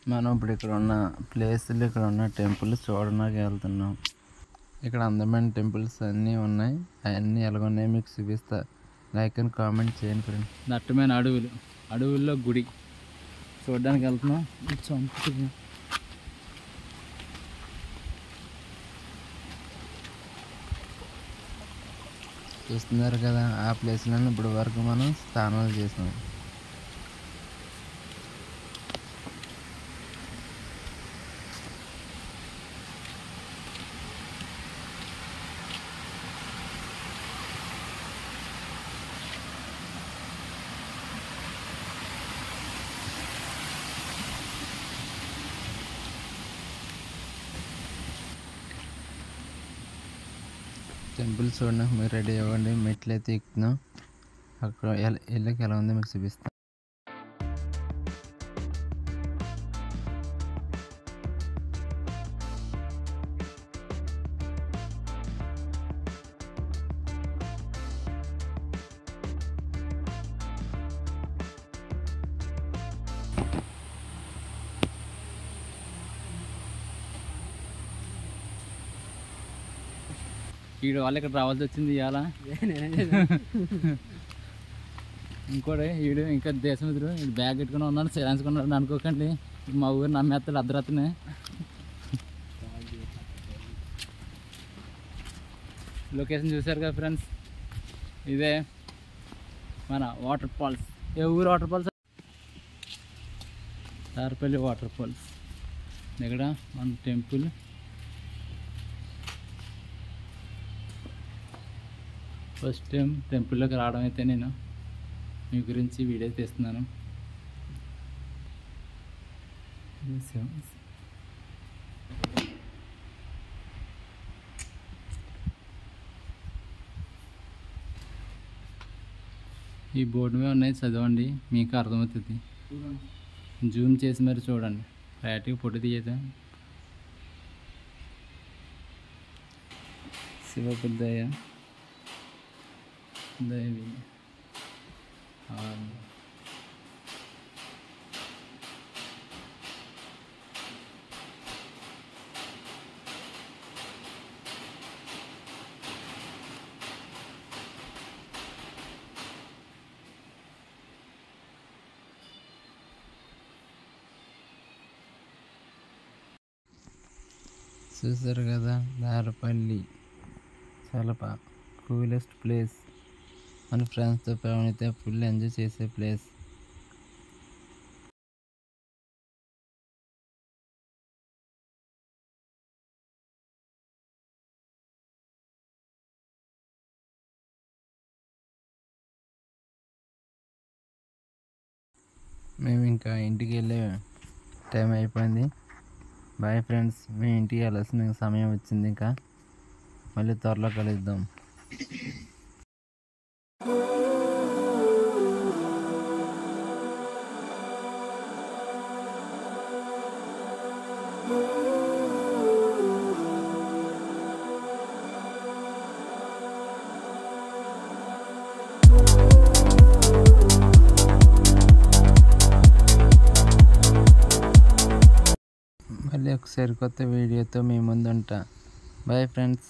మనం ఇప్పుడు ఇక్కడ ఉన్న ప్లేసులు, ఇక్కడ ఉన్న టెంపుల్స్ చూడడానికి వెళ్తున్నాం. ఇక్కడ అందమైన టెంపుల్స్ అన్నీ ఉన్నాయి. అవన్నీ ఎలాగున్నాయో మీకు చూపిస్తా. లైక్ అండ్ కామెంట్ చేయండి ఫ్రెండ్స్. దట్టమైన అడవుల్లో గుడి చూడడానికి వెళ్తున్నాం. చూస్తున్నారు కదా, ఆ ప్లేస్లో ఇప్పుడు వరకు మనం స్నానాలు చేసాం. టెంపుల్ చూడడానికి మీరు రెడీ అవ్వండి. మెట్లు అయితే ఎక్కుతున్నాం. అక్కడ వెళ్ళకి ఎలా ఉందో మీకు చూపిస్తాం. వీడు వాళ్ళు ఇక్కడ రావాల్సి వచ్చింది ఇవాళ. ఇంకోటి వీడు ఇంకా దేశమిత్రుడు వీడు బ్యాగ్ పెట్టుకుని ఉన్నాడు, చేయించుకున్నాడు అనుకోకండి. మా ఊరు నమ్మేస్తాడు అర్ధరాత్రినే. లొకేషన్ చూసారు కదా ఫ్రెండ్స్, ఇదే మన వాటర్ ఫాల్స్. ఏ ఊరు water falls? Tarapalli water falls. ఇక్కడ మన టెంపుల్. ఫస్ట్ టైం టెంపుల్లోకి రావడం అయితే నేను మీ గురించి వీడియో తీస్తున్నాను. ఈ బోర్డు మీద ఉన్నాయి, చదవండి, మీకు అర్థమవుతుంది. జూమ్ చేసి మరి చూడండి. క్లారిటీగా ఫోటో తీయదా. శివబుద్ధయ్య దేవి చూసారు కదా, తారపల్లి చాలా కూలెస్ట్ ప్లేస్. మన ఫ్రెండ్స్తో అయితే ఫుల్ ఎంజాయ్ చేసే ప్లేస్. మేము ఇంకా ఇంటికి వెళ్ళే టైం అయిపోయింది. బాయ్ ఫ్రెండ్స్, మేము ఇంటికి వెళ్ళాల్సిన సమయం వచ్చింది. ఇంకా మళ్ళీ త్వరలో కలుద్దాం. మళ్ళీ ఒకసారి కొత్త వీడియోతో మీ ముందు ఉంటా. Bye friends.